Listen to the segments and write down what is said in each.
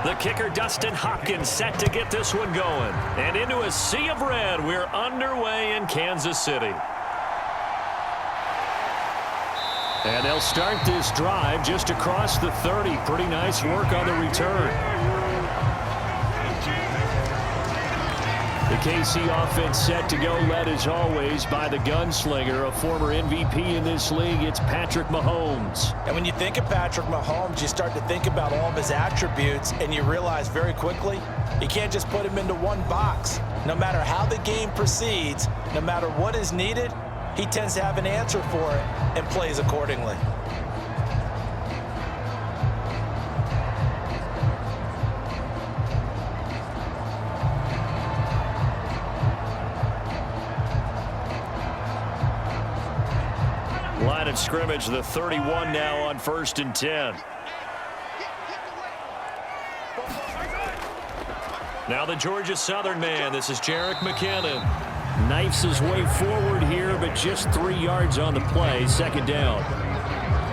The kicker, Dustin Hopkins, set to get this one going. And into a sea of red, we're underway in Kansas City. And they'll start this drive just across the 30. Pretty nice work on the return. The KC offense set to go, led as always by the gunslinger, a former MVP in this league. It's Patrick Mahomes. And when you think of Patrick Mahomes, you start to think about all of his attributes, and you realize very quickly you can't just put him into one box. No matter how the game proceeds, no matter what is needed, he tends to have an answer for it and plays accordingly. Line of scrimmage, the 31 now on 1st and 10. Now the Georgia Southern man. This is Jerick McKinnon. Knifes his way forward here, but just 3 yards on the play. 2nd down.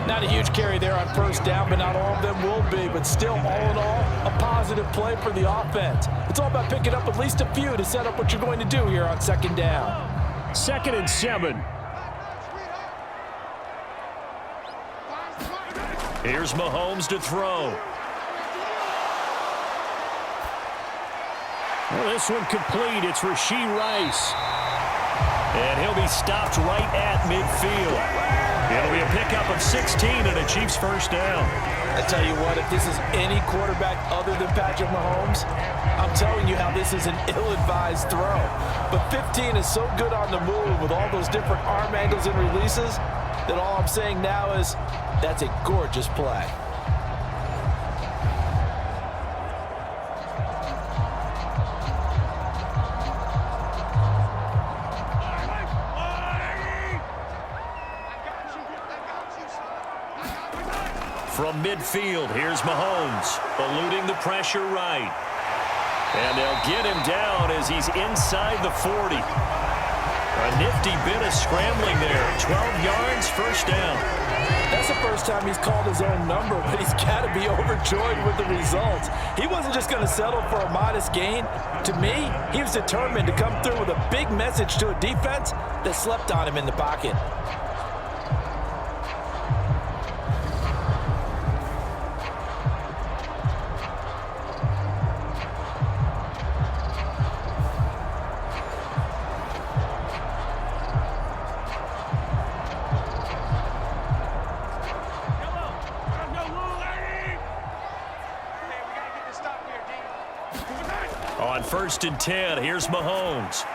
Not a huge carry there on 1st down, but not all of them will be. But still, all in all, a positive play for the offense. It's all about picking up at least a few to set up what you're going to do here on 2nd down. 2nd and 7. Here's Mahomes to throw. Well, this one complete. It's Rashee Rice. And he'll be stopped right at midfield. It'll be a pickup of 16 and a Chiefs 1st down. I tell you what, if this is any quarterback other than Patrick Mahomes, I'm telling you how this is an ill-advised throw. But 15 is so good on the move with all those different arm angles and releases that all I'm saying now is that's a gorgeous play. From midfield, here's Mahomes, eluding the pressure right. And they'll get him down as he's inside the 40. A nifty bit of scrambling there. 12 yards, 1st down. That's the first time he's called his own number, but he's got to be overjoyed with the results. He wasn't just going to settle for a modest gain. To me, he was determined to come through with a big message to a defense that slept on him in the pocket. On 1st and 10, here's Mahomes.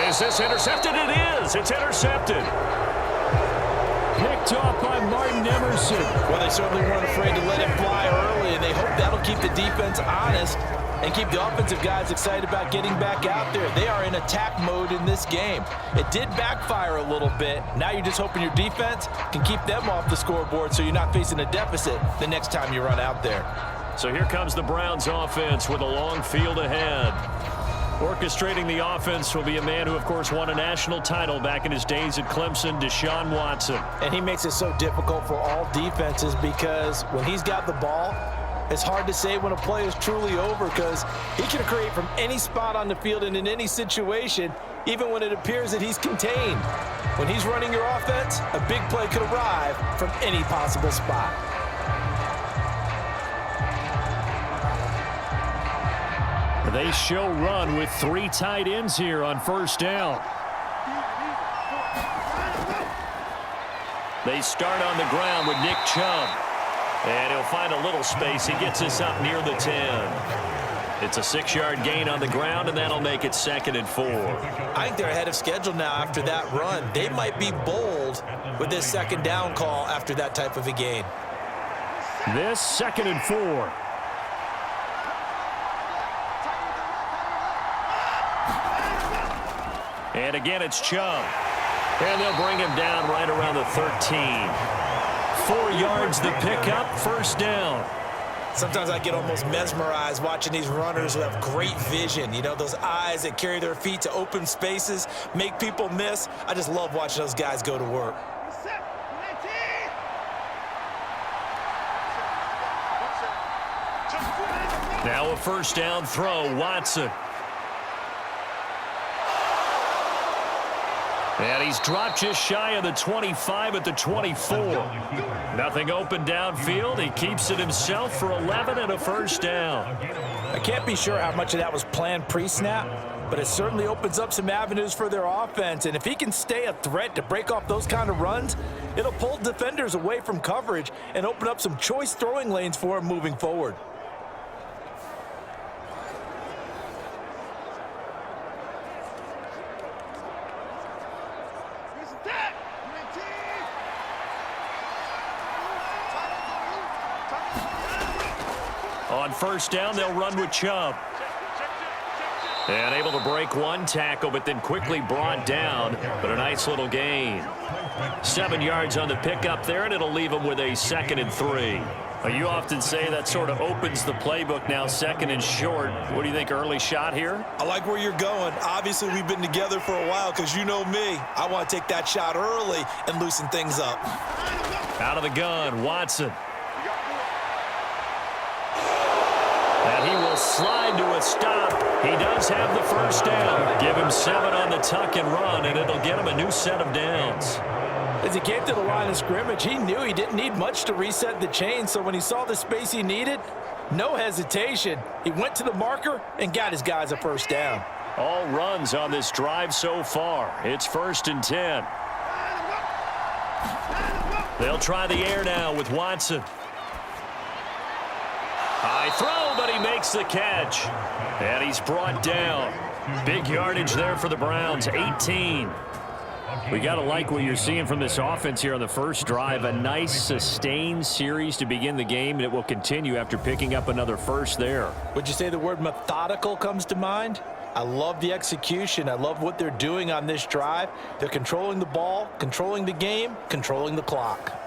Is this intercepted? It is. It's intercepted. Picked off by Martin Emerson. Well, they certainly weren't afraid to let it fly early, and they hope that'll keep the defense honest and keep the offensive guys excited about getting back out there. They are in attack mode in this game. It did backfire a little bit. Now you're just hoping your defense can keep them off the scoreboard so you're not facing a deficit the next time you run out there. So here comes the Browns offense with a long field ahead. Orchestrating the offense will be a man who, of course, won a national title back in his days at Clemson, Deshaun Watson. And he makes it so difficult for all defenses because when he's got the ball, it's hard to say when a play is truly over because he can create from any spot on the field and in any situation, even when it appears that he's contained. When he's running your offense, a big play could arrive from any possible spot. They show run with 3 tight ends here on 1st down. They start on the ground with Nick Chubb. And he'll find a little space. He gets us up near the 10. It's a 6-yard gain on the ground, and that'll make it 2nd and 4. I think they're ahead of schedule now after that run. They might be bold with this 2nd down call after that type of a gain. This 2nd and 4. And again, it's Chubb. And they'll bring him down right around the 13. 4 yards the pickup, 1st down. Sometimes I get almost mesmerized watching these runners who have great vision. You know, those eyes that carry their feet to open spaces, make people miss. I just love watching those guys go to work. Now a first down throw, Watson. And he's dropped just shy of the 25 at the 24. Nothing open downfield. He keeps it himself for 11 and a first down. I can't be sure how much of that was planned pre-snap, but it certainly opens up some avenues for their offense. And if he can stay a threat to break off those kind of runs, it'll pull defenders away from coverage and open up some choice throwing lanes for him moving forward. On first down, they'll run with Chubb. And able to break one tackle, but then quickly brought down. But a nice little gain. 7 yards on the pickup there, and it'll leave them with a 2nd and 3. You often say that sort of opens the playbook now, 2nd and short. What do you think, early shot here? I like where you're going. Obviously, we've been together for a while because you know me. I want to take that shot early and loosen things up. Out of the gun, Watson. And he will slide to a stop. He does have the first down. Give him 7 on the tuck and run, and it'll get him a new set of downs. As he came to the line of scrimmage, he knew he didn't need much to reset the chain, so when he saw the space he needed, no hesitation. He went to the marker and got his guys a first down. All runs on this drive so far. It's 1st and 10. They'll try the air now with Watson. High throw, but he makes the catch. And he's brought down. Big yardage there for the Browns, 18. We got to like what you're seeing from this offense here on the first drive. A nice sustained series to begin the game, and it will continue after picking up another first there. Would you say the word methodical comes to mind? I love the execution. I love what they're doing on this drive. They're controlling the ball, controlling the game, controlling the clock.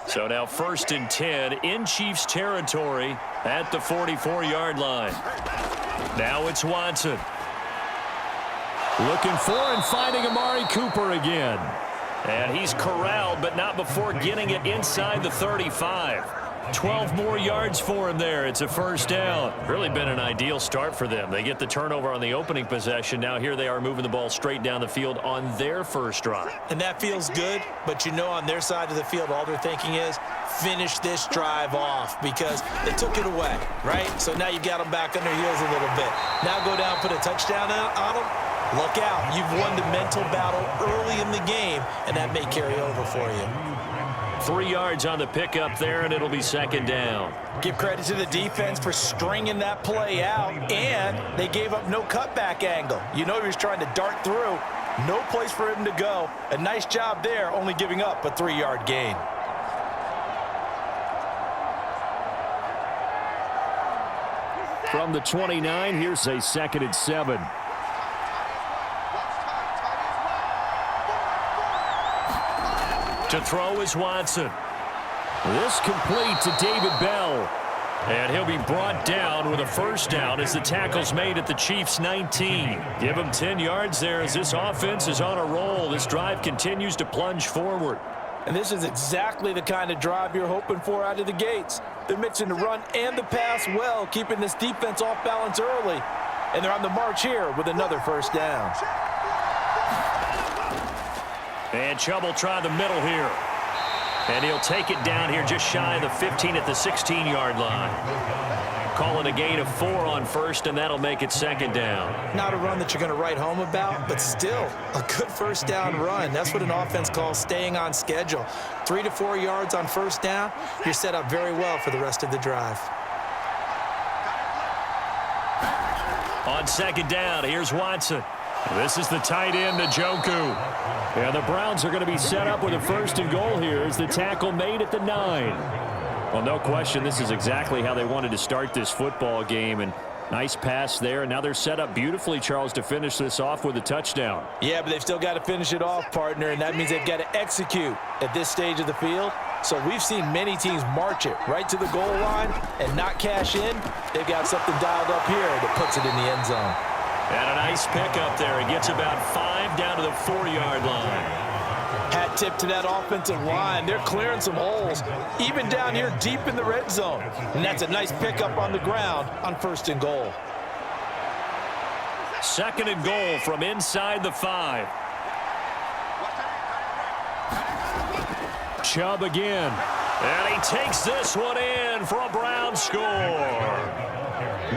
So now 1st and 10 in Chiefs territory at the 44-yard line. Now it's Watson. Looking for and finding Amari Cooper again. And he's corralled, but not before getting it inside the 35. 12 more yards for him there. It's a first down. Really been an ideal start for them. They get the turnover on the opening possession. Now here they are moving the ball straight down the field on their first drive. And that feels good, but you know on their side of the field, all they're thinking is finish this drive off because they took it away, right? So now you got them back on their heels a little bit. Now go down, put a touchdown on them. Look out. You've won the mental battle early in the game, and that may carry over for you. 3 yards on the pickup there, and it'll be 2nd down. Give credit to the defense for stringing that play out, and they gave up no cutback angle. You know he was trying to dart through. No place for him to go. A nice job there, only giving up a 3-yard gain. From the 29, here's a 2nd and 7. To throw is Watson. This complete to David Bell. And he'll be brought down with a first down as the tackle's made at the Chiefs' 19. Give him 10 yards there as this offense is on a roll. This drive continues to plunge forward. And this is exactly the kind of drive you're hoping for out of the gates. They're mixing the run and the pass well, keeping this defense off balance early. And they're on the march here with another first down. And Chubb will try the middle here. And he'll take it down here just shy of the 15 at the 16-yard line. Call it a gain of 4 on first, and that'll make it 2nd down. Not a run that you're going to write home about, but still a good first down run. That's what an offense calls staying on schedule. 3 to 4 yards on first down, you're set up very well for the rest of the drive. On 2nd down, here's Watson. This is the tight end, Njoku. And the Browns are going to be set up with a 1st and goal here as the tackle made at the 9. Well, no question, this is exactly how they wanted to start this football game. And nice pass there. And now they're set up beautifully, Charles, to finish this off with a touchdown. Yeah, but they've still got to finish it off, partner, and that means they've got to execute at this stage of the field. So we've seen many teams march it right to the goal line and not cash in. They've got something dialed up here that puts it in the end zone. And a nice pickup there. It gets about 5 down to the 4-yard line. Hat tip to that offensive line. They're clearing some holes, even down here deep in the red zone. And that's a nice pickup on the ground on 1st and goal. 2nd and goal from inside the 5. Chubb again. And he takes this one in for a Brown score.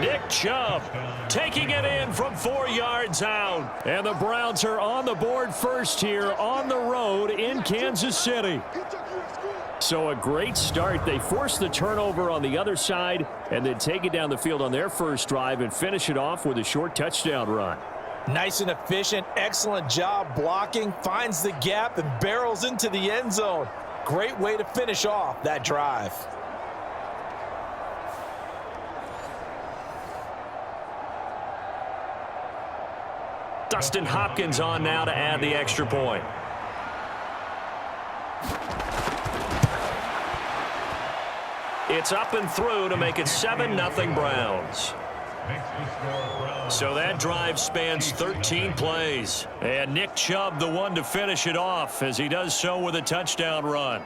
Nick Chubb taking it in from 4 yards out. And the Browns are on the board first here on the road in Kansas City. So a great start. They force the turnover on the other side and then take it down the field on their first drive and finish it off with a short touchdown run. Nice and efficient. Excellent job blocking. Finds the gap and barrels into the end zone. Great way to finish off that drive. Dustin Hopkins on now to add the extra point. It's up and through to make it 7-0 Browns. So that drive spans 13 plays. And Nick Chubb the one to finish it off as he does so with a touchdown run.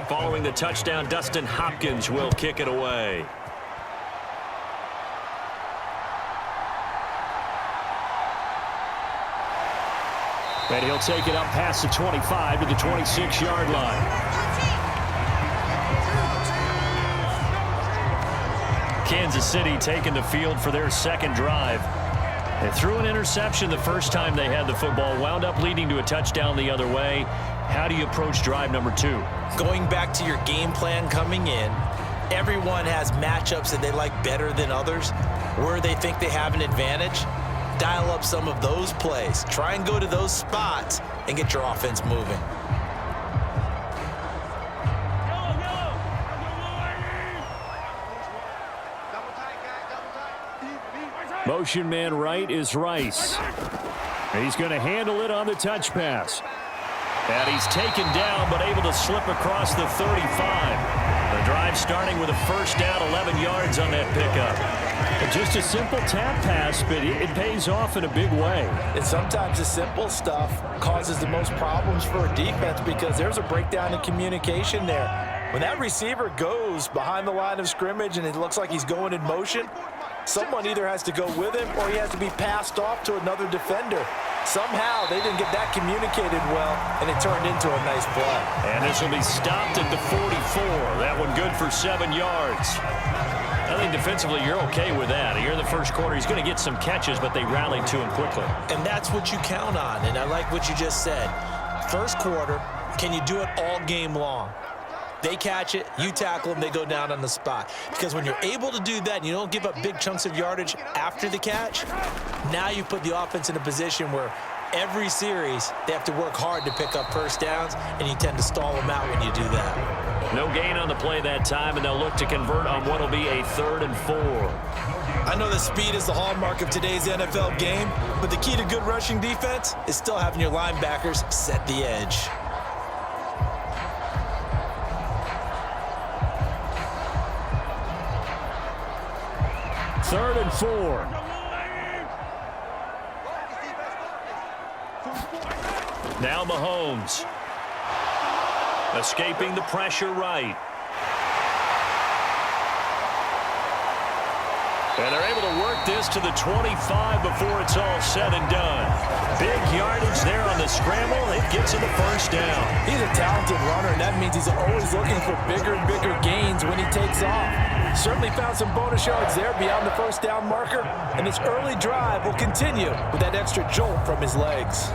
Following the touchdown, Dustin Hopkins will kick it away. And he'll take it up past the 25 to the 26-yard line. Kansas City taking the field for their 2nd drive. They threw an interception the first time they had the football, wound up leading to a touchdown the other way. How do you approach drive number 2? Going back to your game plan coming in, everyone has matchups that they like better than others, where they think they have an advantage. Dial up some of those plays. Try and go to those spots and get your offense moving. Motion man right is Rice. He's going to handle it on the touch pass. And he's taken down but able to slip across the 35. The drive starting with a first down, 11 yards on that pickup. Just a simple tap pass, but it pays off in a big way. And sometimes the simple stuff causes the most problems for a defense because there's a breakdown in communication there. When that receiver goes behind the line of scrimmage and it looks like he's going in motion, someone either has to go with him or he has to be passed off to another defender. Somehow they didn't get that communicated well, and it turned into a nice play. And this will be stopped at the 44. That one good for 7 yards. I think defensively you're okay with that. Here in the first quarter, he's going to get some catches, but they rallied to him quickly. And that's what you count on, and I like what you just said. First quarter, can you do it all game long? They catch it, you tackle them, they go down on the spot. Because when you're able to do that and you don't give up big chunks of yardage after the catch, now you put the offense in a position where every series they have to work hard to pick up first downs, and you tend to stall them out when you do that. No gain on the play that time, and they'll look to convert on what will be a 3rd and 4. I know that speed is the hallmark of today's NFL game, but the key to good rushing defense is still having your linebackers set the edge. Third and 4. Now Mahomes. Escaping the pressure right. And they're able to work this to the 25 before it's all said and done. Big yardage there on the scramble. It gets him the first down. He's a talented runner, and that means he's always looking for bigger and bigger gains when he takes off. Certainly found some bonus yards there beyond the first down marker, and his early drive will continue with that extra jolt from his legs.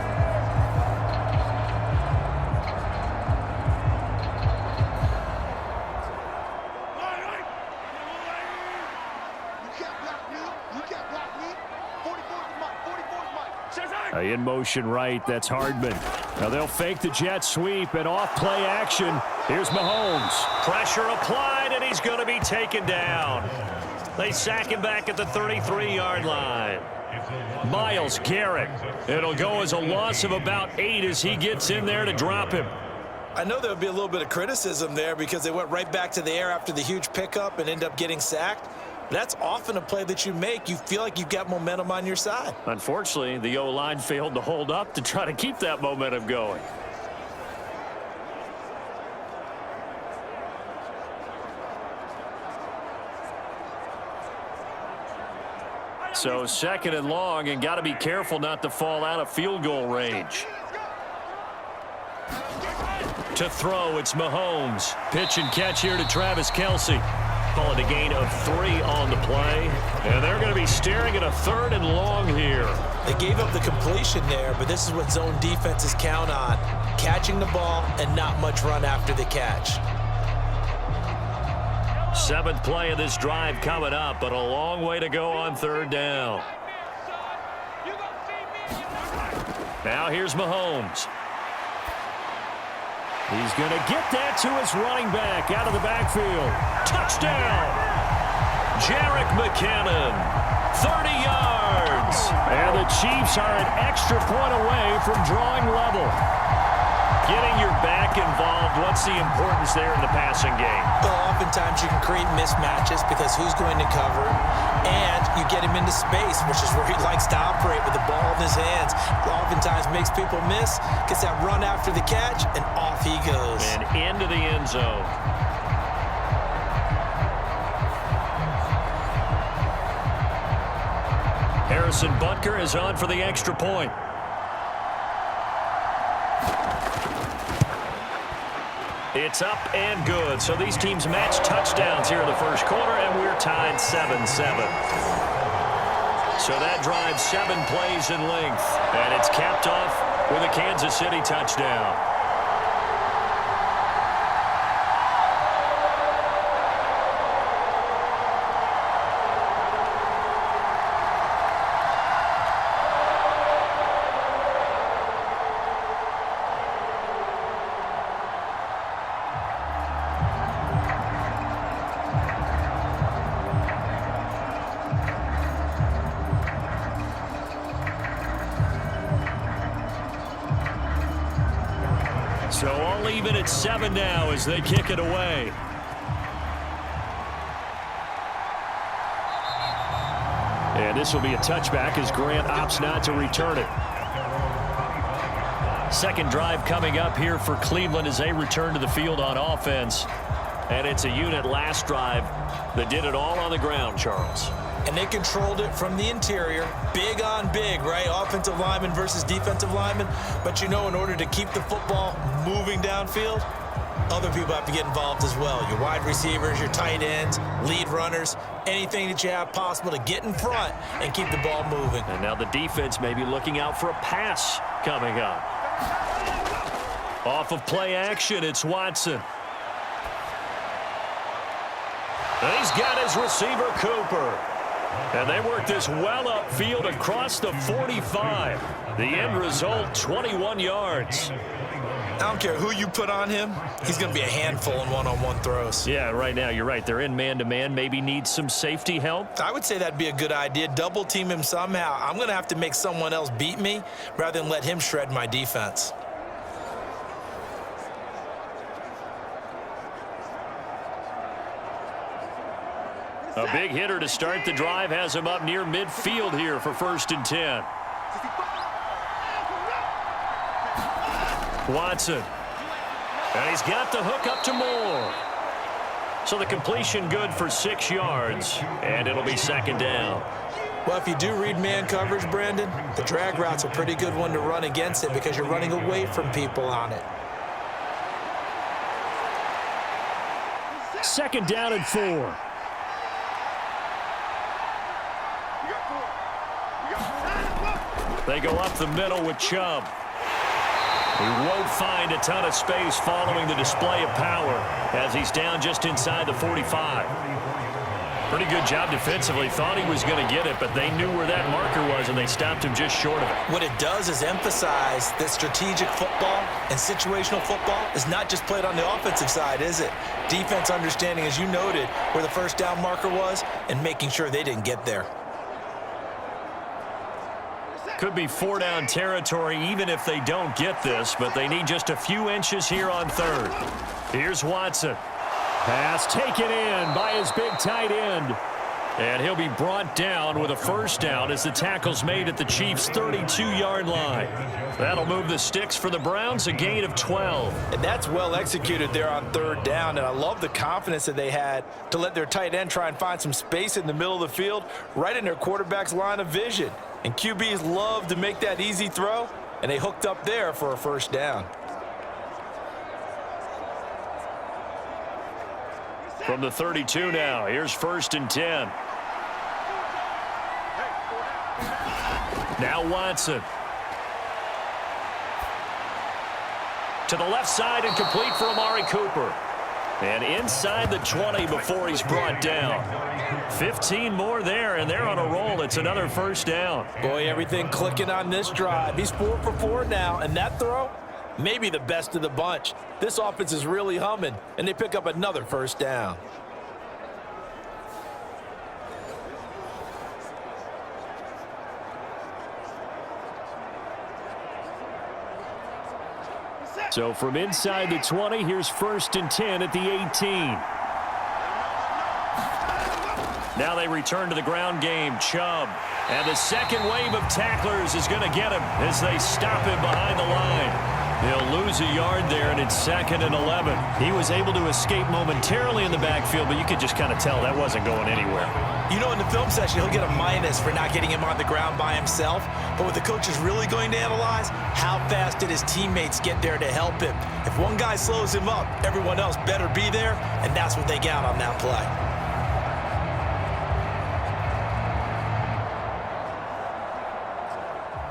In motion right, that's Hardman. Now they'll fake the jet sweep and off play action. Here's Mahomes. Pressure applied, and he's going to be taken down. They sack him back at the 33-yard line. Myles Garrett. It'll go as a loss of about 8 as he gets in there to drop him. I know there'll be a little bit of criticism there because they went right back to the air after the huge pickup and end up getting sacked. That's often a play that you make. You feel like you've got momentum on your side. Unfortunately, the O-line failed to hold up to try to keep that momentum going. So 2nd and long, and got to be careful not to fall out of field goal range. To throw, it's Mahomes. Pitch and catch here to Travis Kelce. Call it a gain of 3 on the play. And they're going to be staring at a 3rd and long here. They gave up the completion there, but this is what zone defenses count on. Catching the ball and not much run after the catch. 7th play of this drive coming up, but a long way to go on 3rd down. Now here's Mahomes. He's going to get that to his running back out of the backfield. Touchdown! Jerick McKinnon, 30 yards. And the Chiefs are an extra point away from drawing level. Getting your back involved, what's the importance there in the passing game? Well, oftentimes you can create mismatches because who's going to cover, and you get him into space, which is where he likes to operate with the ball in his hands. Oftentimes makes people miss, gets that run after the catch, and off he goes. And into the end zone. Harrison Butker is on for the extra point. It's up and good. So these teams match touchdowns here in the first quarter, and we're tied 7-7. So that drives 7 plays in length, and it's capped off with a Kansas City touchdown. So all even at 7 now as they kick it away. And this will be a touchback as Grant opts not to return it. 2nd drive coming up here for Cleveland as they return to the field on offense. And it's a unit last drive that did it all on the ground, Charles. And they controlled it from the interior. Big on big, right? Offensive lineman versus defensive lineman. But you know, in order to keep the football moving downfield, other people have to get involved as well. Your wide receivers, your tight ends, lead runners, anything that you have possible to get in front and keep the ball moving. And now the defense may be looking out for a pass coming up. Off of play action, it's Watson. And he's got his receiver, Cooper. And they work this well upfield across the 45. The end result, 21 yards. I don't care who you put on him. He's going to be a handful in one-on-one throws. Yeah, right now, you're right. They're in man-to-man. Maybe need some safety help. I would say that'd be a good idea. Double team him somehow. I'm going to have to make someone else beat me rather than let him shred my defense. A big hitter to start the drive has him up near midfield here for 1st and 10. Watson. And he's got the hook up to Moore. So the completion good for 6 yards, and it'll be 2nd down. Well, if you do read man coverage, Brandon, the drag route's a pretty good one to run against it because you're running away from people on it. 2nd down and 4. They go up the middle with Chubb. He won't find a ton of space following the display of power as he's down just inside the 45. Pretty good job defensively. Thought he was going to get it, but they knew where that marker was, and they stopped him just short of it. What it does is emphasize that strategic football and situational football is not just played on the offensive side, is it? Defense understanding, as you noted, where the first down marker was and making sure they didn't get there. Could be 4-down territory even if they don't get this, but they need just a few inches here on third. Here's Watson. Pass taken in by his big tight end. And he'll be brought down with a first down as the tackle's made at the Chiefs' 32-yard line. That'll move the sticks for the Browns, a gain of 12. And that's well executed there on third down, and I love the confidence that they had to let their tight end try and find some space in the middle of the field, right in their quarterback's line of vision. And QBs love to make that easy throw, and they hooked up there for a first down. From the 32 now, here's 1st and 10. Now Watson. To the left side and complete for Amari Cooper. And inside the 20 before he's brought down. 15 more there, and they're on a roll. It's another first down. Boy, everything clicking on this drive. He's 4 for 4 now, and that throw, maybe the best of the bunch. This offense is really humming, and they pick up another first down. So from inside the 20, here's 1st and 10 at the 18. Now they return to the ground game. Chubb. And the second wave of tacklers is going to get him as they stop him behind the line. He'll lose a yard there, and it's 2nd and 11. He was able to escape momentarily in the backfield, but you could just kind of tell that wasn't going anywhere. You know, in the film session, he'll get a minus for not getting him on the ground by himself. But what the coach is really going to analyze, how fast did his teammates get there to help him? If one guy slows him up, everyone else better be there, and that's what they got on that play.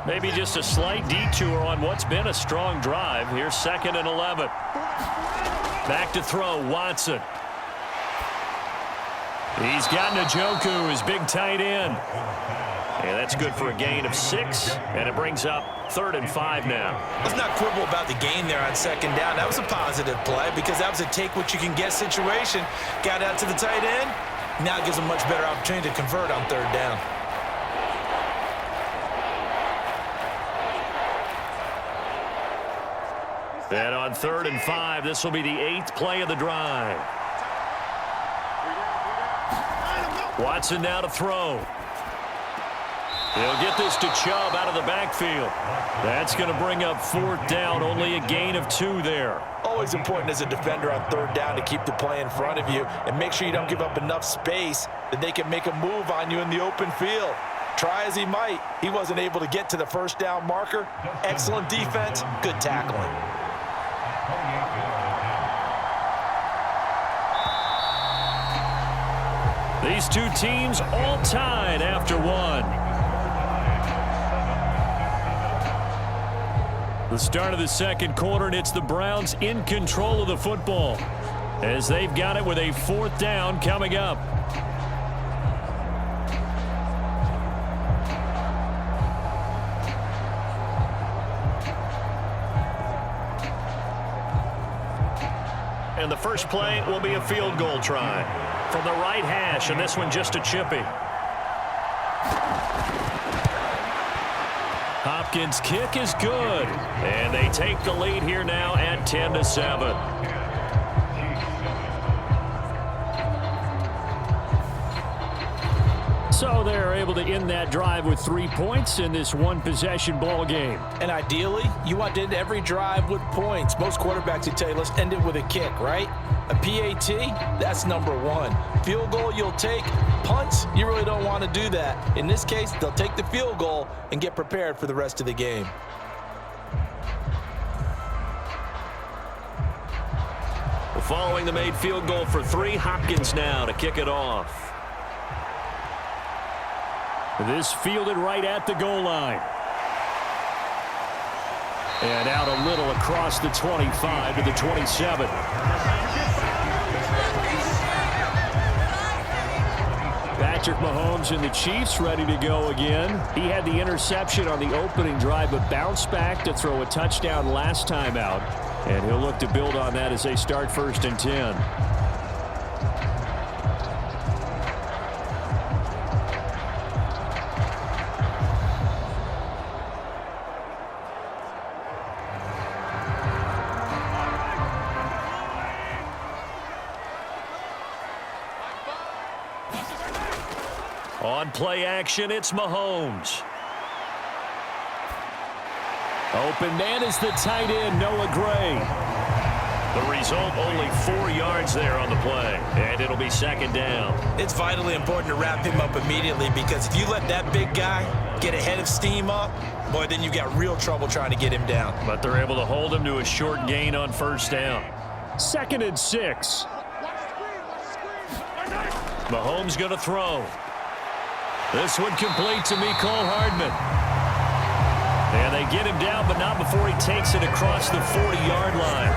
Maybe just a slight detour on what's been a strong drive. Here's 2nd and 11. Back to throw, Watson. He's got Njoku, his big tight end. And that's good for a gain of 6, and it brings up 3rd and 5 now. Let's not quibble about the gain there on 2nd down. That was a positive play because that was a take-what-you-can-get situation. Got out to the tight end. Now it gives them a much better opportunity to convert on 3rd down. And on 3rd and 5, this will be the 8th play of the drive. Watson now to throw. He'll get this to Chubb out of the backfield. That's going to bring up 4th down, only a gain of 2 there. Always important as a defender on 3rd down to keep the play in front of you and make sure you don't give up enough space that they can make a move on you in the open field. Try as he might, he wasn't able to get to the first down marker. Excellent defense, good tackling. These two teams all tied after 1. The start of the 2nd quarter, and it's the Browns in control of the football as they've got it with a 4th down coming up. And the first play will be a field goal try from the right hash, and this one just a chippy. Hopkins' kick is good, and they take the lead here now at 10-7. So they're able to end that drive with 3 points in this one-possession ball game. And ideally, you want to end every drive with points. Most quarterbacks would tell you, let's end it with a kick, right? A PAT, that's number 1. Field goal, you'll take. Punts, you really don't want to do that. In this case, they'll take the field goal and get prepared for the rest of the game. Following the made field goal for 3, Hopkins now to kick it off. This fielded right at the goal line. And out a little across the 25 to the 27. Patrick Mahomes and the Chiefs ready to go again. He had the interception on the opening drive, but bounced back to throw a touchdown last time out. And he'll look to build on that as they start 1st and 10. On play action, it's Mahomes. Open man is the tight end, Noah Gray. The result, only 4 yards there on the play, and it'll be 2nd down. It's vitally important to wrap him up immediately, because if you let that big guy get ahead of steam up, boy, then you've got real trouble trying to get him down. But they're able to hold him to a short gain on 1st down. 2nd and 6. Mahomes going to throw. This one complete to Mecole Hardman. And they get him down, but not before he takes it across the 40-yard line.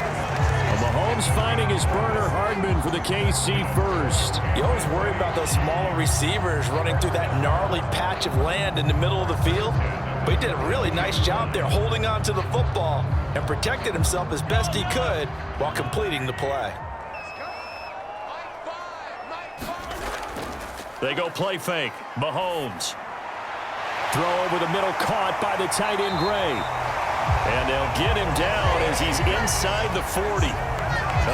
Well, Mahomes finding his burner, Hardman, for the KC first. You always worry about those smaller receivers running through that gnarly patch of land in the middle of the field. But he did a really nice job there holding on to the football and protected himself as best he could while completing the play. They go play fake. Mahomes. Throw over the middle, caught by the tight end Gray. And they'll get him down as he's inside the 40.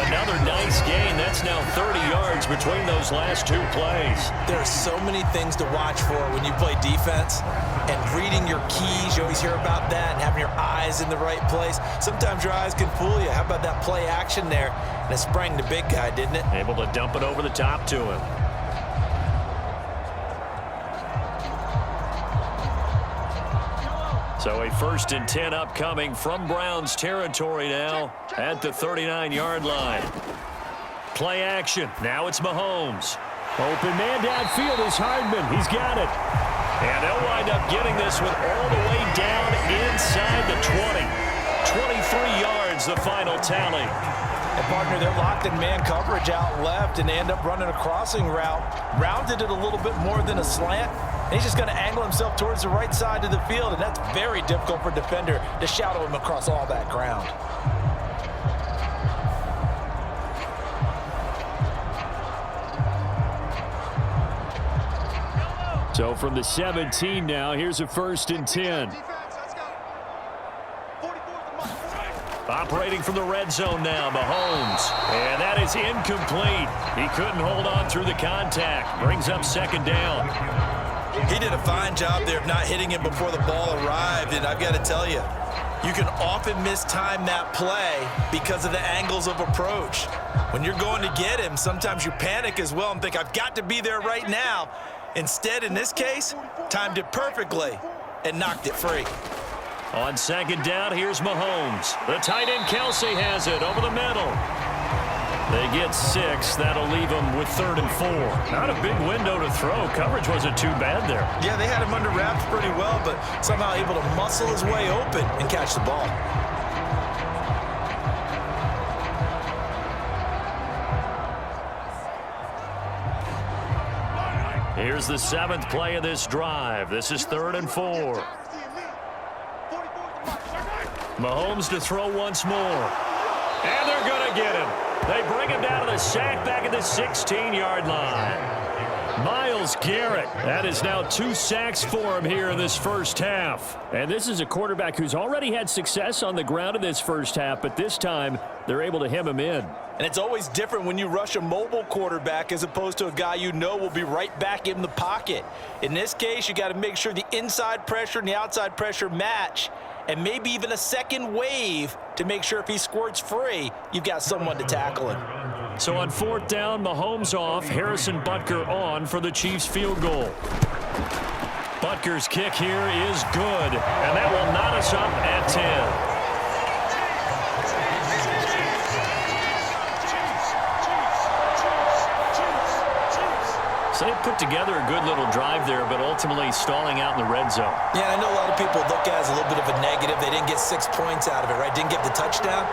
Another nice gain. That's now 30 yards between those last 2 plays. There are so many things to watch for when you play defense. And reading your keys, you always hear about that, and having your eyes in the right place. Sometimes your eyes can fool you. How about that play action there? And it sprang the big guy, didn't it? Able to dump it over the top to him. So a 1st and 10 upcoming from Browns territory now at the 39-yard line. Play action. Now it's Mahomes. Open man downfield is Hardman. He's got it. And they'll wind up getting this one all the way down inside the 20. 23 yards, the final tally. And partner, they're locked in man coverage out left, and they end up running a crossing route. Rounded it a little bit more than a slant. And he's just going to angle himself towards the right side of the field, and that's very difficult for a defender to shadow him across all that ground. So from the 17 now, here's a 1st and 10. Operating from the red zone now, Mahomes. And that is incomplete. He couldn't hold on through the contact. Brings up 2nd down. He did a fine job there of not hitting him before the ball arrived, and I've got to tell you, you can often mistime that play because of the angles of approach. When you're going to get him, sometimes you panic as well and think, I've got to be there right now. Instead, in this case, timed it perfectly and knocked it free. On 2nd down, here's Mahomes. The tight end Kelsey has it over the middle. They get 6. That'll leave them with 3rd and 4. Not a big window to throw. Coverage wasn't too bad there. Yeah, they had him under wraps pretty well, but somehow able to muscle his way open and catch the ball. Here's the 7th play of this drive. This is 3rd and 4. Mahomes to throw once more. And they're going to get him. They bring him down to the sack back at the 16-yard line. Myles Garrett, that is now 2 sacks for him here in this first half. And this is a quarterback who's already had success on the ground in this first half, but this time they're able to hem him in. And it's always different when you rush a mobile quarterback as opposed to a guy you know will be right back in the pocket. In this case, you got to make sure the inside pressure and the outside pressure match, and maybe even a second wave to make sure if he squirts free, you've got someone to tackle him. So on 4th down, Mahomes off, Harrison Butker on for the Chiefs field goal. Butker's kick here is good, and that will knot us up at 10. So they put together a good little drive there, but ultimately stalling out in the red zone. Yeah, I know a lot of people look at it as a little bit of a negative. They didn't get 6 points out of it, right? Didn't get the touchdown.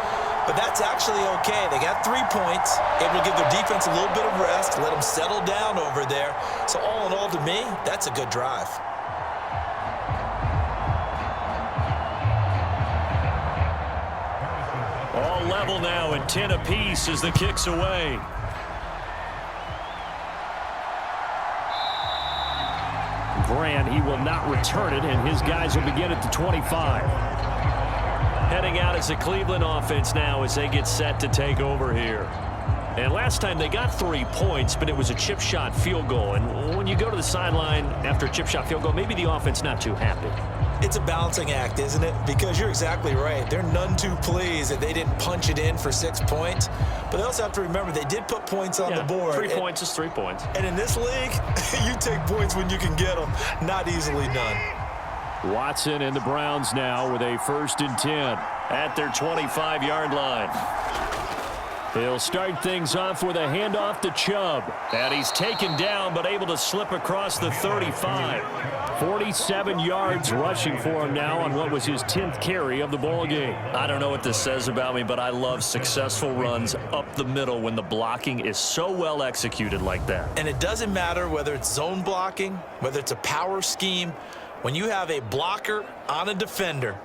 But that's actually okay. They got 3 points, able to give their defense a little bit of rest, let them settle down over there. So all in all, to me, that's a good drive. All level now at 10 apiece as the kick's away. Grant, he will not return it, and his guys will begin at the 25. Heading out as the Cleveland offense now as they get set to take over here. And last time they got 3 points, but it was a chip shot field goal. And when you go to the sideline after a chip shot field goal, maybe the offense not too happy. It's a balancing act, isn't it? Because you're exactly right. They're none too pleased that they didn't punch it in for 6 points. But they also have to remember they did put points on the board. 3 points is 3 points. And in this league, you take points when you can get them. Not easily done. Watson and the Browns now with a 1st and 10 at their 25-yard line. He'll start things off with a handoff to Chubb. And he's taken down but able to slip across the 35. 47 yards rushing for him now on what was his 10th carry of the ball game. I don't know what this says about me, but I love successful runs up the middle when the blocking is so well executed like that. And it doesn't matter whether it's zone blocking, whether it's a power scheme. When you have a blocker on a defender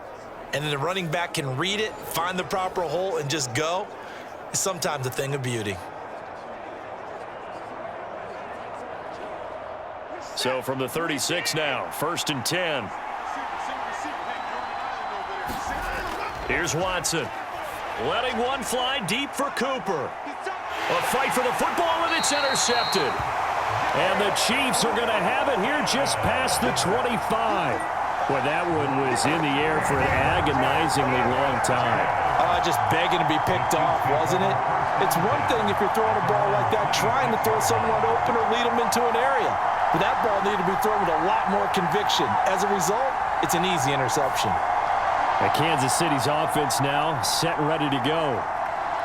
and then the running back can read it, find the proper hole, and just go, it's sometimes a thing of beauty. So from the 36 now, 1st and 10. Here's Watson. Letting one fly deep for Cooper. A fight for the football, and it's intercepted. And the Chiefs are going to have it here just past the 25. Well, that one was in the air for an agonizingly long time. Just begging to be picked off, wasn't it? It's one thing if you're throwing a ball like that, trying to throw someone open or lead them into an area. But that ball needed to be thrown with a lot more conviction. As a result, it's an easy interception. And Kansas City's offense now set and ready to go.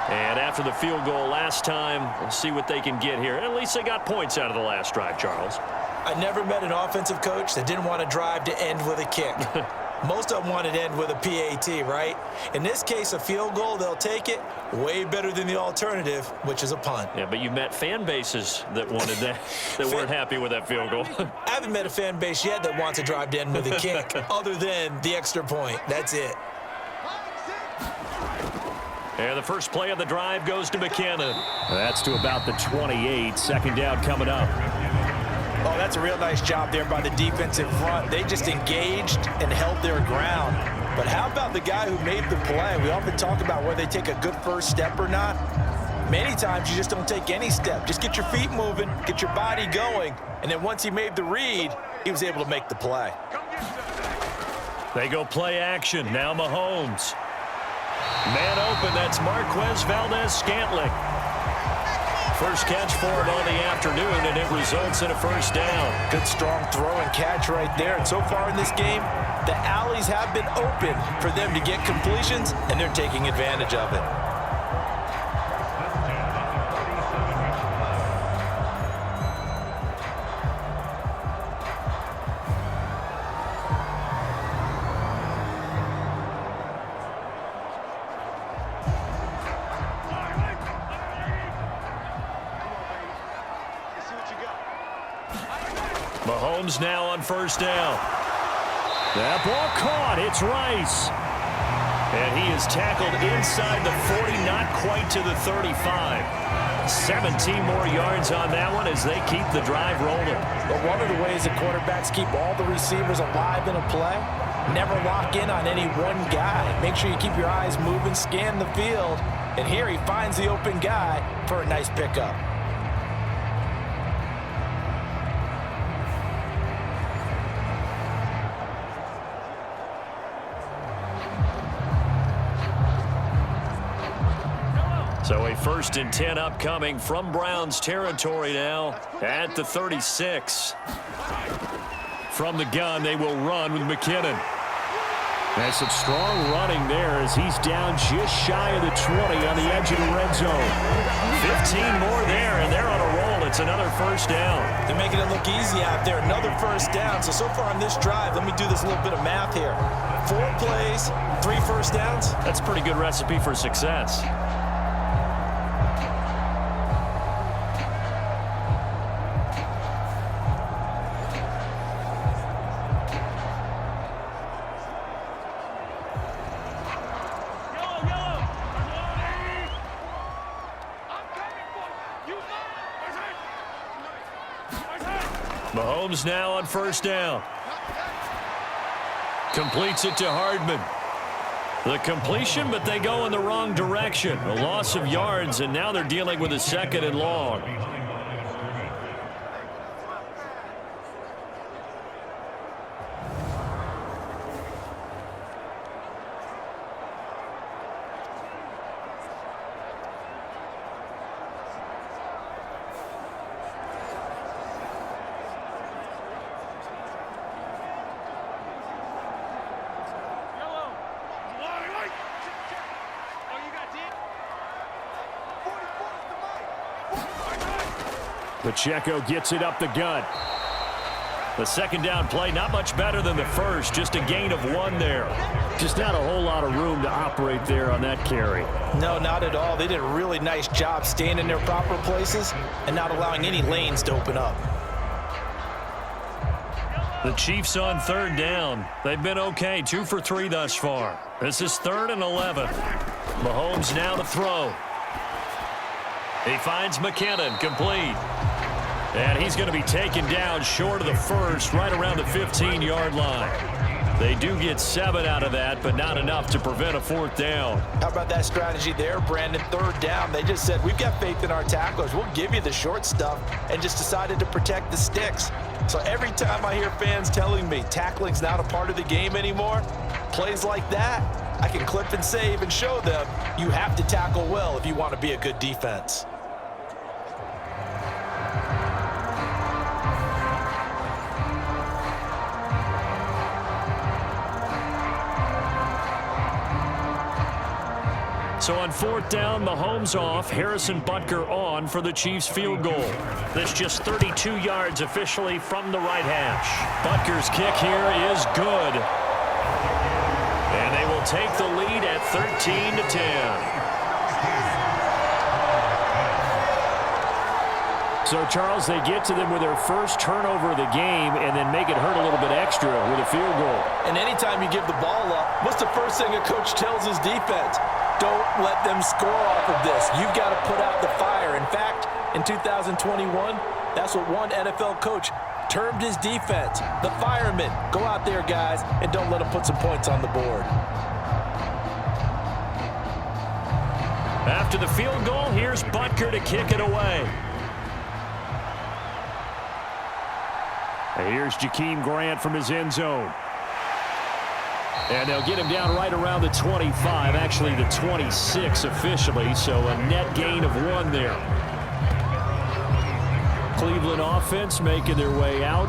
And after the field goal last time, we'll see what they can get here. At least they got points out of the last drive, Charles. I never met an offensive coach that didn't want to drive to end with a kick. Most of them wanted to end with a PAT, right? In this case, a field goal, they'll take it. Way better than the alternative, which is a punt. Yeah, but you met fan bases that wanted that, that weren't happy with that field goal. I haven't met a fan base yet that wants to drive to end with a kick, other than the extra point. That's it. And the first play of the drive goes to McKinnon. That's to about the 28. 2nd down coming up. Oh, that's a real nice job there by the defense in front. They just engaged and held their ground. But how about the guy who made the play? We often talk about whether they take a good first step or not. Many times you just don't take any step. Just get your feet moving, get your body going, and then once he made the read, he was able to make the play. They go play action. Now Mahomes. Man open, that's Marquez Valdez-Scantling. First catch for him on the afternoon, and it results in a 1st down. Good strong throw and catch right there. And so far in this game, the alleys have been open for them to get completions, and they're taking advantage of it. Mahomes now on 1st down. That ball caught. It's Rice. And he is tackled inside the 40, not quite to the 35. 17 more yards on that one as they keep the drive rolling. But one of the ways that quarterbacks keep all the receivers alive in a play, never lock in on any one guy. Make sure you keep your eyes moving, scan the field. And here he finds the open guy for a nice pickup. So a 1st and 10 upcoming from Browns territory now at the 36. From the gun, they will run with McKinnon. That's some strong running there as he's down just shy of the 20 on the edge of the red zone. 15 more there, and they're on a roll. It's another 1st down. They're making it look easy out there. Another 1st down. So far on this drive, let me do this little bit of math here. 4 plays, 3 first downs. That's a pretty good recipe for success. Mahomes now on first down. Completes it to Hardman. The completion, but they go in the wrong direction. A loss of yards, and now they're dealing with a 2nd and long. Pacheco gets it up the gut. The 2nd down play, not much better than the first, just a gain of 1 there. Just not a whole lot of room to operate there on that carry. No, not at all. They did a really nice job staying in their proper places and not allowing any lanes to open up. The Chiefs on 3rd down. They've been okay, 2 for 3 thus far. This is 3rd and 11. Mahomes now to throw. He finds McKinnon, complete. And he's going to be taken down short of the first, right around the 15-yard line. They do get 7 out of that, but not enough to prevent a 4th down. How about that strategy there, Brandon? 3rd down. They just said, we've got faith in our tacklers. We'll give you the short stuff, and just decided to protect the sticks. So every time I hear fans telling me tackling's not a part of the game anymore, plays like that, I can clip and save and show them you have to tackle well if you want to be a good defense. So on 4th down, Mahomes off, Harrison Butker on for the Chiefs field goal. This just 32 yards officially from the right hash. Butker's kick here is good. And they will take the lead at 13-10. So, Charles, they get to them with their first turnover of the game and then make it hurt a little bit extra with a field goal. And anytime you give the ball up, what's the first thing a coach tells his defense? Don't let them score off of this. You've got to put out the fire. In fact, in 2021, that's what one NFL coach termed his defense. The firemen. Go out there, guys, and don't let them put some points on the board. After the field goal, here's Butker to kick it away. And here's Jakeem Grant from his end zone. And they'll get him down right around the 25, actually the 26 officially, so a net gain of 1 there. Cleveland offense making their way out,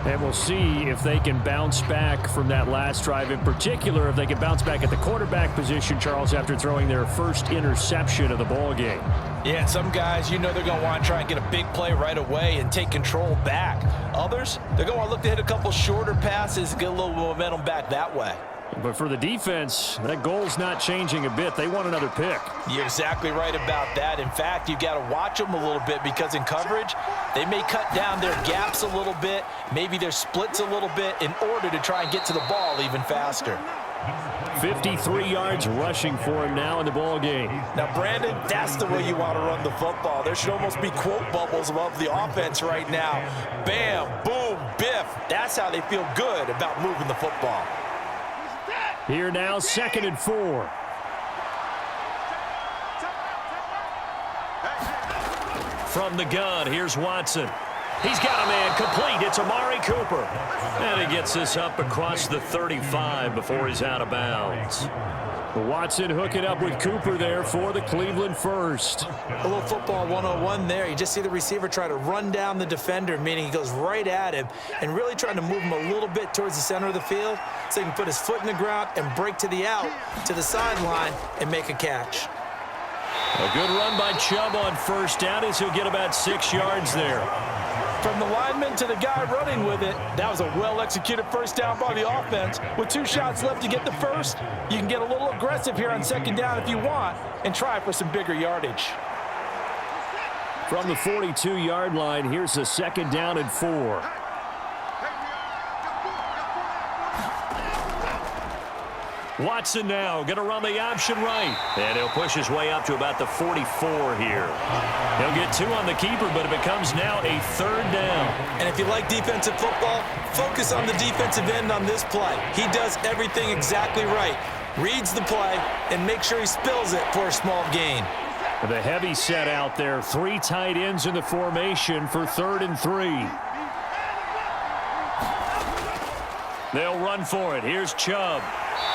and we'll see if they can bounce back from that last drive, in particular if they can bounce back at the quarterback position, Charles, after throwing their first interception of the ball game. Yeah, some guys, you know they're going to want to try and get a big play right away and take control back. Others, they're going to look to hit a couple shorter passes and get a little momentum back that way. But for the defense, that goal's not changing a bit. They want another pick. You're exactly right about that. In fact, you've got to watch them a little bit because in coverage, they may cut down their gaps a little bit, maybe their splits a little bit in order to try and get to the ball even faster. 53 yards rushing for him now in the ball game. Now, Brandon, that's the way you want to run the football. There should almost be quote bubbles above the offense right now. Bam, boom, biff. That's how they feel good about moving the football. Here now, 2nd and 4. From the gun, here's Watson. He's got a man complete. It's Amari Cooper. And he gets this up across the 35 before he's out of bounds. Watson hooking up with Cooper there for the Cleveland first. A little football 101 there. You just see the receiver try to run down the defender, meaning he goes right at him and really trying to move him a little bit towards the center of the field so he can put his foot in the ground and break to the out, to the sideline, and make a catch. A good run by Chubb on first down as he'll get about 6 yards there. From the lineman to the guy running with it, that was a well-executed first down by the offense. With 2 shots left to get the first, you can get a little aggressive here on second down if you want and try for some bigger yardage. From the 42-yard line, here's a second down and 4. Watson now going to run the option right. And he'll push his way up to about the 44 here. He'll get 2 on the keeper, but it becomes now a third down. And if you like defensive football, focus on the defensive end on this play. He does everything exactly right. Reads the play and makes sure he spills it for a small gain. The heavy set out there. 3 tight ends in the formation for 3rd and 3. They'll run for it. Here's Chubb.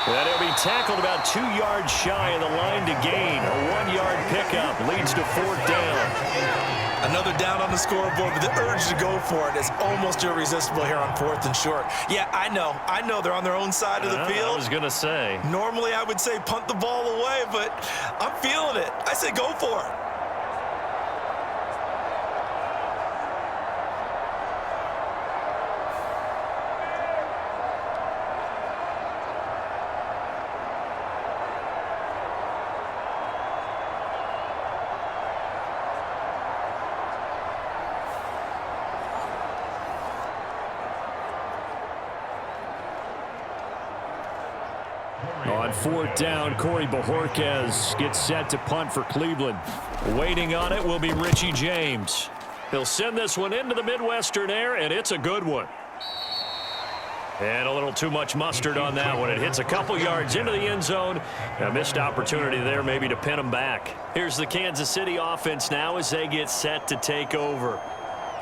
And he'll be tackled about 2 yards shy of the line to gain. A 1-yard pickup leads to 4th down. Another down on the scoreboard, but the urge to go for it is almost irresistible here on 4th and short. Yeah, I know they're on their own side of the field. I was going to say. Normally I would say punt the ball away, but I'm feeling it. I say go for it. On 4th down, Corey Bojorquez gets set to punt for Cleveland. Waiting on it will be Richie James. He'll send this one into the Midwestern air, and it's a good one. And a little too much mustard on that one. It hits a couple yards into the end zone. A missed opportunity there maybe to pin him back. Here's the Kansas City offense now as they get set to take over.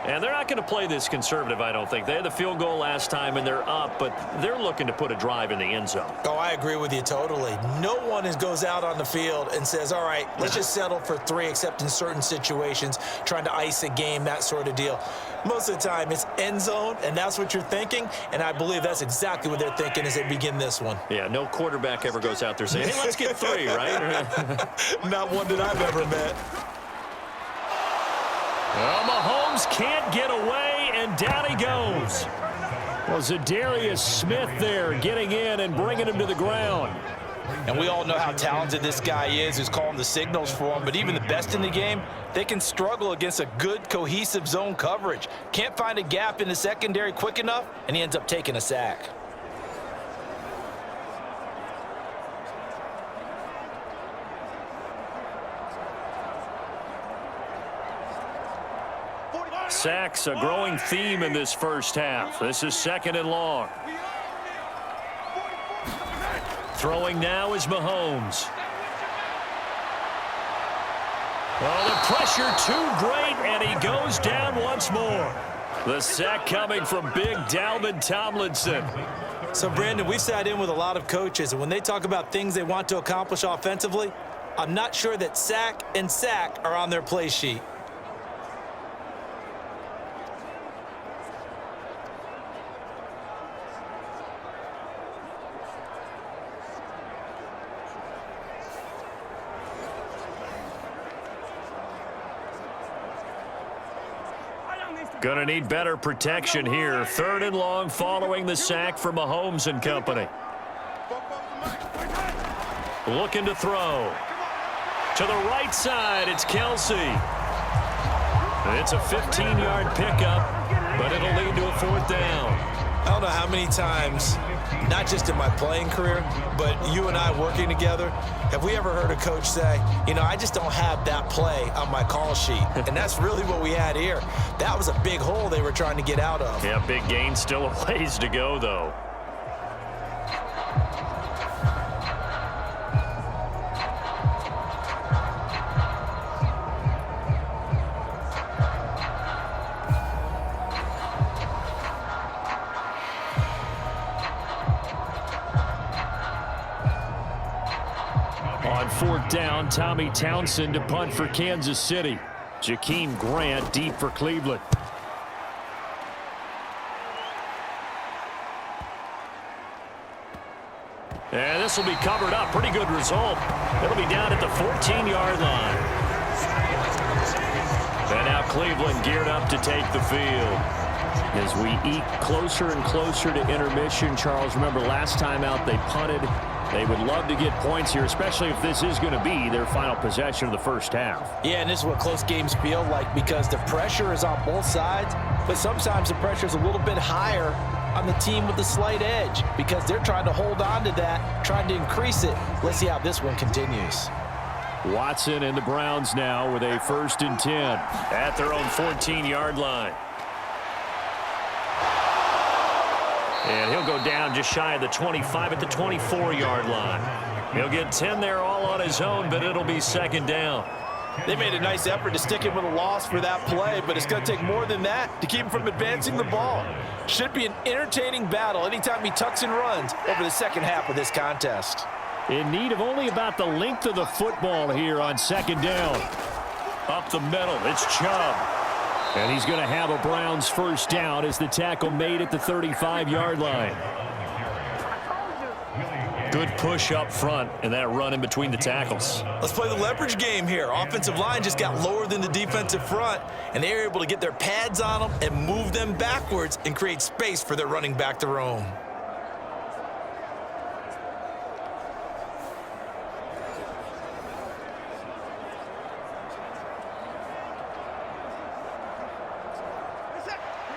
And they're not going to play this conservative, I don't think. They had the field goal last time, and they're up, but they're looking to put a drive in the end zone. Oh, I agree with you totally. No one goes out on the field and says, all right, let's just settle for 3, except in certain situations, trying to ice a game, that sort of deal. Most of the time, it's end zone, and that's what you're thinking, and I believe that's exactly what they're thinking as they begin this one. Yeah, no quarterback ever goes out there saying, hey, let's get 3, right? Not one that I've ever met. Well, Mahomes can't get away, and down he goes. Well, Zadarius Smith there getting in and bringing him to the ground. And we all know how talented this guy is who's calling the signals for him, but even the best in the game, they can struggle against a good, cohesive zone coverage. Can't find a gap in the secondary quick enough, and he ends up taking a sack. Sacks, a growing theme in this first half. This is 2nd and long. Throwing now is Mahomes. Oh, the pressure too great, and he goes down once more. The sack coming from big Dalvin Tomlinson. So, Brandon, we've sat in with a lot of coaches, and when they talk about things they want to accomplish offensively, I'm not sure that sack and sack are on their play sheet. Gonna need better protection here. 3rd and long following the sack from Mahomes and company. Looking to throw. To the right side, it's Kelsey. It's a 15-yard pickup, but it'll lead to a 4th down. I don't know how many times, not just in my playing career, but you and I working together, have we ever heard a coach say, you know, I just don't have that play on my call sheet. And that's really what we had here. That was a big hole they were trying to get out of. Yeah, big gain, still a ways to go, though. On 4th down, Tommy Townsend to punt for Kansas City. Jakeem Grant deep for Cleveland. And this will be covered up. Pretty good result. It'll be down at the 14-yard line. And now Cleveland geared up to take the field. As we eke closer and closer to intermission, Charles, remember last time out they punted. They would love to get points here, especially if this is going to be their final possession of the first half. Yeah, and this is what close games feel like because the pressure is on both sides, but sometimes the pressure is a little bit higher on the team with the slight edge because they're trying to hold on to that, trying to increase it. Let's see how this one continues. Watson and the Browns now with a 1st and 10 at their own 14-yard line. And he'll go down just shy of the 25 at the 24-yard line. He'll get 10 there all on his own, but it'll be 2nd down. They made a nice effort to stick him with a loss for that play, but it's going to take more than that to keep him from advancing the ball. Should be an entertaining battle anytime he tucks and runs over the second half of this contest. In need of only about the length of the football here on 2nd down. Up the middle, it's Chubb. And he's going to have a Browns 1st down as the tackle made at the 35-yard line. Good push up front and that run in between the tackles. Let's play the leverage game here. Offensive line just got lower than the defensive front, and they were able to get their pads on them and move them backwards and create space for their running back to roam.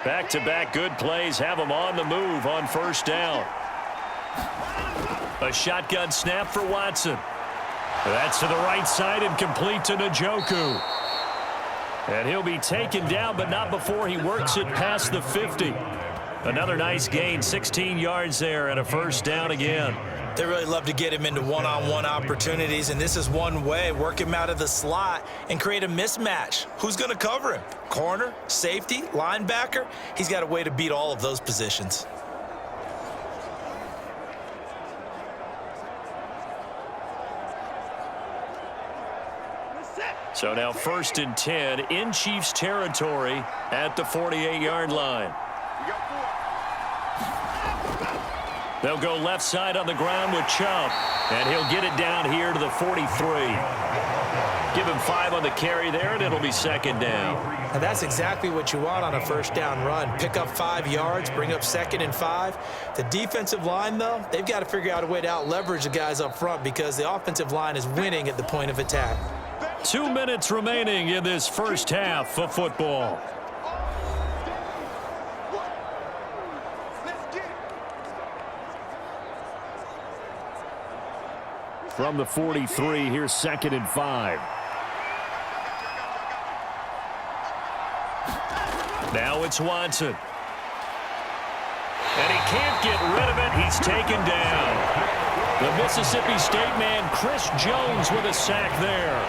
Back-to-back good plays have them on the move on 1st down. A shotgun snap for Watson. That's to the right side and complete to Njoku. And he'll be taken down, but not before he works it past the 50. Another nice gain, 16 yards there and a 1st down again. They really love to get him into one-on-one opportunities, and this is one way. Work him out of the slot and create a mismatch. Who's going to cover him? Corner, safety, linebacker? He's got a way to beat all of those positions. So now 1st and 10 in Chiefs territory at the 48-yard line. They'll go left side on the ground with Chubb, and he'll get it down here to the 43. Give him 5 on the carry there, and it'll be 2nd down. And that's exactly what you want on a 1st down run. Pick up 5 yards, bring up 2nd and 5. The defensive line, though, they've got to figure out a way to out-leverage the guys up front because the offensive line is winning at the point of attack. 2 minutes remaining in this 1st half of football. From the 43, here's 2nd and 5. Now it's Watson. And he can't get rid of it. He's taken down. The Mississippi State man, Chris Jones, with a sack there.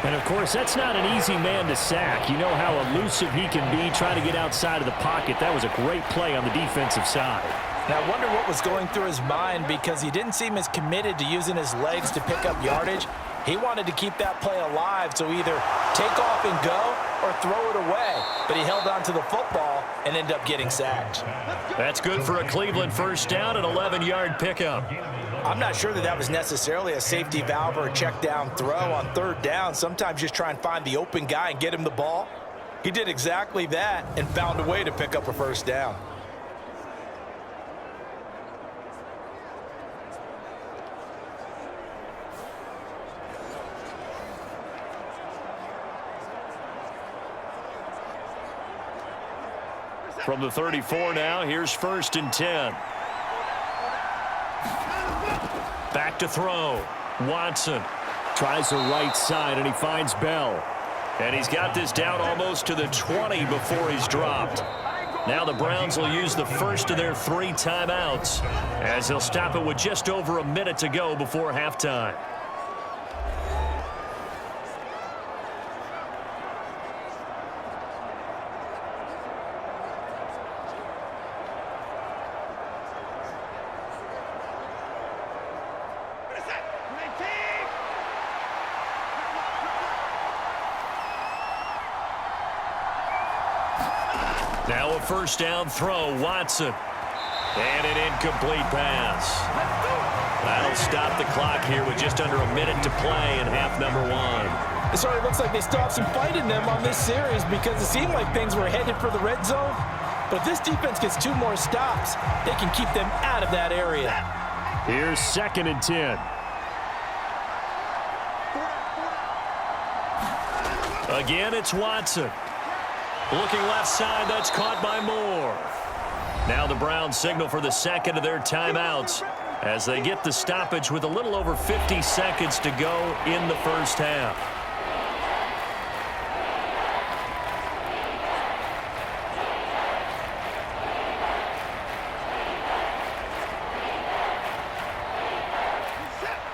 And, of course, that's not an easy man to sack. You know how elusive he can be trying to get outside of the pocket. That was a great play on the defensive side. Now, I wonder what was going through his mind because he didn't seem as committed to using his legs to pick up yardage. He wanted to keep that play alive, so either take off and go or throw it away. But he held on to the football and ended up getting sacked. That's good for a Cleveland 1st down, an 11-yard pickup. I'm not sure that was necessarily a safety valve or a check down throw on 3rd down. Sometimes just try and find the open guy and get him the ball. He did exactly that and found a way to pick up a 1st down. From the 34 now, here's 1st and 10. Back to throw. Watson tries the right side, and he finds Bell. And he's got this down almost to the 20 before he's dropped. Now the Browns will use the first of their 3 timeouts as they'll stop it with just over a minute to go before halftime. Now a 1st down throw, Watson. And an incomplete pass. That'll stop the clock here with just under a minute to play in half number 1. It certainly looks like they still have some fight in them on this series because it seemed like things were headed for the red zone. But if this defense gets 2 more stops, they can keep them out of that area. Here's 2nd and 10. Again, it's Watson. Looking left side, that's caught by Moore. Now the Browns signal for the second of their timeouts as they get the stoppage with a little over 50 seconds to go in the first half.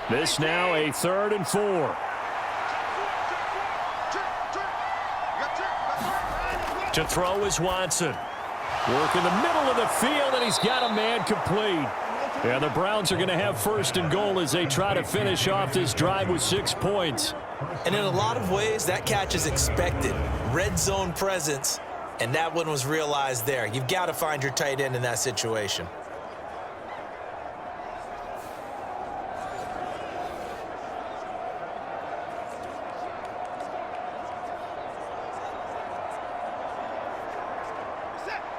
This now a 3rd and 4. To throw is Watson. Work in the middle of the field, and he's got a man complete. And the Browns are going to have 1st and goal as they try to finish off this drive with 6 points. And in a lot of ways, that catch is expected. Red zone presence, and that one was realized there. You've got to find your tight end in that situation.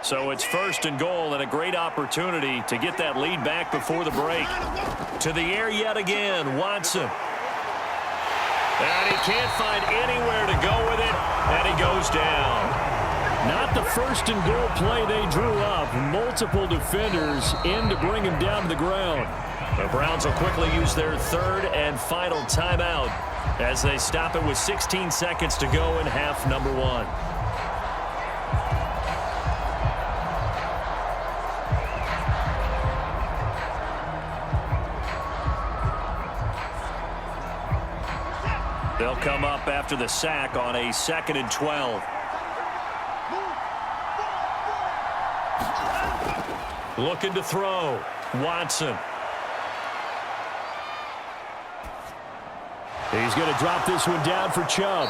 So it's 1st and goal and a great opportunity to get that lead back before the break. To the air yet again, Watson. And he can't find anywhere to go with it, and he goes down. Not the 1st and goal play they drew up. Multiple defenders in to bring him down to the ground. The Browns will quickly use their 3rd and final timeout as they stop it with 16 seconds to go in half number 1. They'll come up after the sack on a 2nd and 12. Looking to throw. Watson. He's going to drop this one down for Chubb.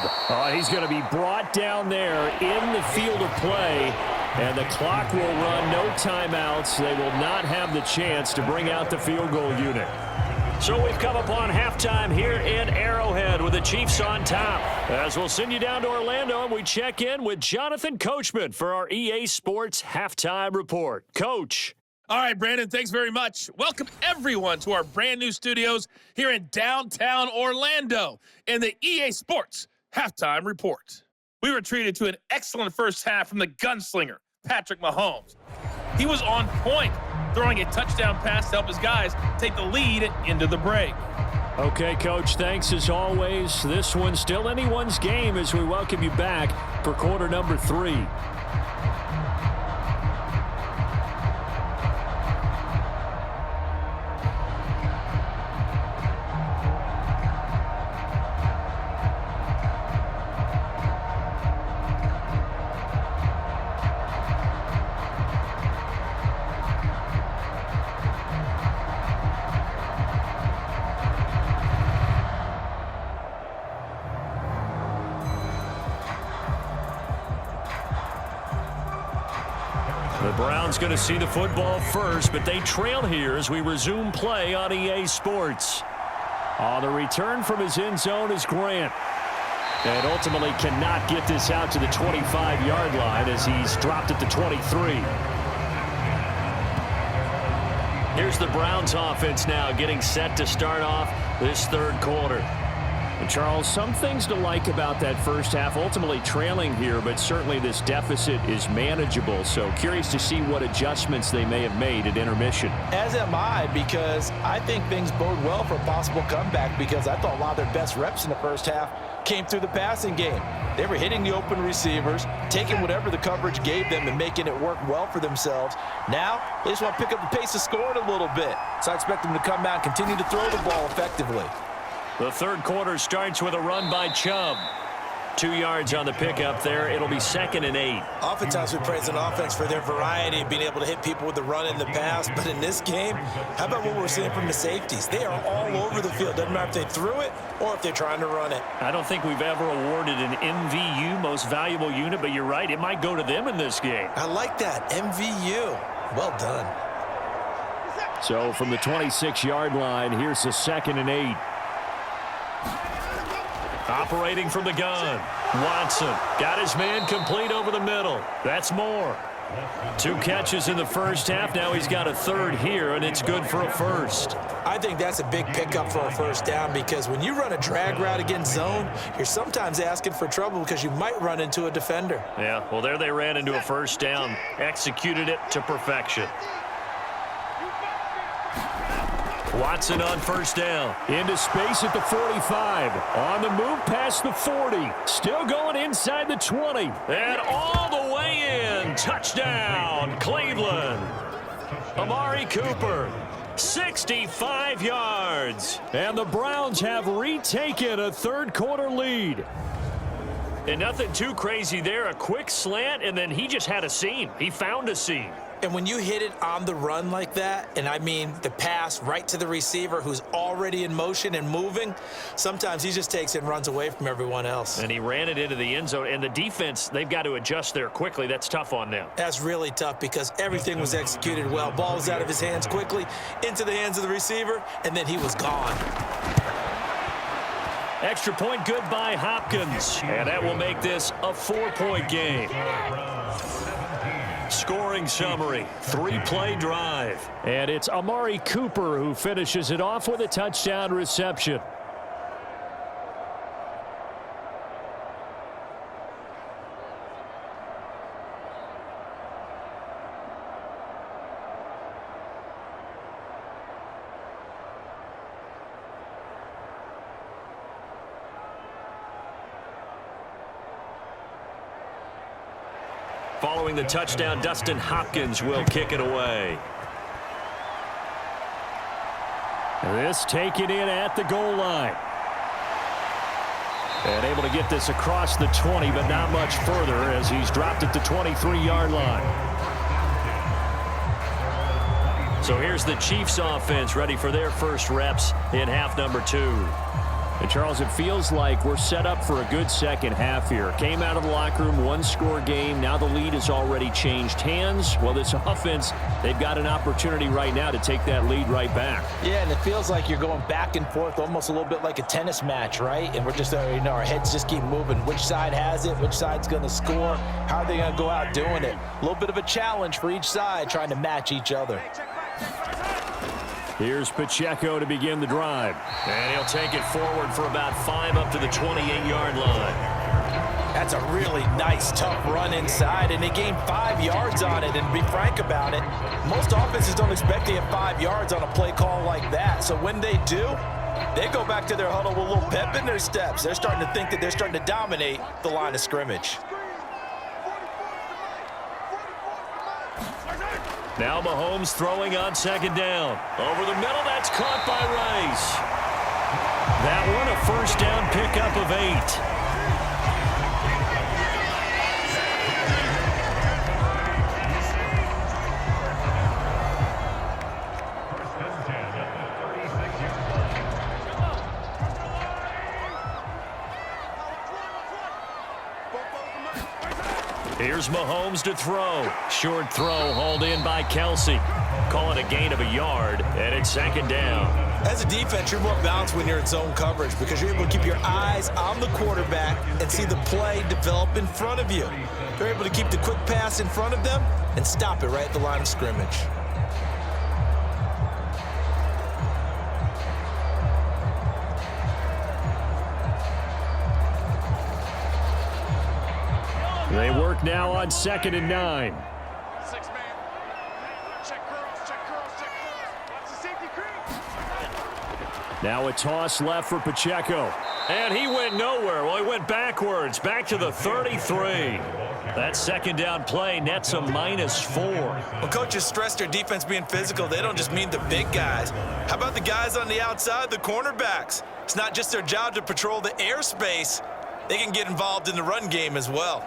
He's going to be brought down there in the field of play, and the clock will run. No timeouts. They will not have the chance to bring out the field goal unit. So we've come upon halftime here in Arrowhead with the Chiefs on top. As we'll send you down to Orlando, and we check in with Jonathan Coachman for our EA Sports Halftime Report. Coach. All right, Brandon, thanks very much. Welcome, everyone, to our brand new studios here in downtown Orlando in the EA Sports Halftime Report. We were treated to an excellent first half from the gunslinger, Patrick Mahomes. He was on point, throwing a touchdown pass to help his guys take the lead into the break. Okay, Coach, thanks as always. This one's still anyone's game as we welcome you back for quarter number 3. The Browns going to see the football first, but they trail here as we resume play on EA Sports. On the return from his end zone is Grant. And ultimately cannot get this out to the 25-yard line as he's dropped at the 23. Here's the Browns offense now getting set to start off this third quarter. And Charles, some things to like about that first half, ultimately trailing here, but certainly this deficit is manageable. So curious to see what adjustments they may have made at intermission. As am I, because I think things bode well for a possible comeback, because I thought a lot of their best reps in the first half came through the passing game. They were hitting the open receivers, taking whatever the coverage gave them and making it work well for themselves. Now, they just want to pick up the pace of scoring a little bit. So I expect them to come out and continue to throw the ball effectively. The third quarter starts with a run by Chubb. 2 yards on the pickup there. It'll be 2nd and 8. Oftentimes we praise an offense for their variety of being able to hit people with the run in the pass. But in this game, how about what we're seeing from the safeties? They are all over the field. Doesn't matter if they threw it or if they're trying to run it. I don't think we've ever awarded an MVU, most valuable unit, but you're right. It might go to them in this game. I like that. MVU. Well done. So from the 26-yard line, here's the 2nd and 8. Operating from the gun. Watson got his man complete over the middle. That's more. 2 catches in the first half. Now he's got a third here, and it's good for a first. I think that's a big pickup for a first down because when you run a drag route against zone, you're sometimes asking for trouble because you might run into a defender. Yeah, well, there they ran into a first down. Executed it to perfection. Watson on first down. Into space at the 45. On the move past the 40. Still going inside the 20. And all the way in. Touchdown, Cleveland. Amari Cooper, 65 yards. And the Browns have retaken a third-quarter lead. And nothing too crazy there. A quick slant, and then he just had a seam. He found a seam. And when you hit it on the run like that, and I mean the pass right to the receiver who's already in motion and moving, sometimes he just takes it and runs away from everyone else. And he ran it into the end zone. And the defense, they've got to adjust there quickly. That's tough on them. That's really tough because everything was executed well. Ball was out of his hands quickly, into the hands of the receiver, and then he was gone. Extra point good by Hopkins. And that will make this a 4-point game. Scoring summary, 3-play drive. And it's Amari Cooper who finishes it off with a touchdown reception. Following the touchdown, Dustin Hopkins will kick it away. This taken in at the goal line. And able to get this across the 20, but not much further as he's dropped at the 23-yard line. So here's the Chiefs offense ready for their first reps in half number 2. And, Charles, it feels like we're set up for a good second half here. Came out of the locker room, 1-score game. Now the lead has already changed hands. Well, this offense, they've got an opportunity right now to take that lead right back. Yeah, and it feels like you're going back and forth almost a little bit like a tennis match, right? And we're just, our heads just keep moving. Which side has it? Which side's going to score? How are they going to go out doing it? A little bit of a challenge for each side trying to match each other. Here's Pacheco to begin the drive. And he'll take it forward for about 5 up to the 28-yard line. That's a really nice, tough run inside, and they gained 5 yards on it. And to be frank about it, most offenses don't expect to get 5 yards on a play call like that. So when they do, they go back to their huddle with a little pep in their steps. They're starting to think that they're starting to dominate the line of scrimmage. Now Mahomes throwing on second down. Over the middle, that's caught by Rice. That one a first down pickup of 8. Here's Mahomes to throw. Short throw hauled in by Kelsey. Call it a gain of a yard, and it's second down. As a defense, you're more balanced when you're in zone coverage because you're able to keep your eyes on the quarterback and see the play develop in front of you. They're able to keep the quick pass in front of them and stop it right at the line of scrimmage. They work now on 2nd and 9. 6-man. Check curls, check curls, check curls. Watch the safety creep. Now a toss left for Pacheco. And he went nowhere. Well, he went backwards, back to the 33. That second down play nets a -4. When coaches stress their defense being physical, they don't just mean the big guys. How about the guys on the outside, the cornerbacks? It's not just their job to patrol the airspace. They can get involved in the run game as well.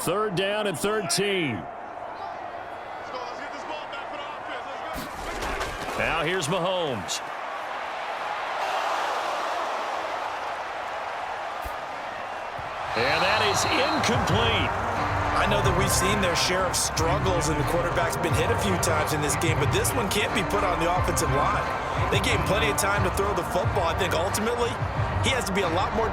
Third down and 13. Let's get this ball back for the offense. Let's go. Now here's Mahomes. And that is incomplete. I know that we've seen their share of struggles and the quarterback's been hit a few times in this game, but this one can't be put on the offensive line. They gave him plenty of time to throw the football. I think ultimately he has to be a lot more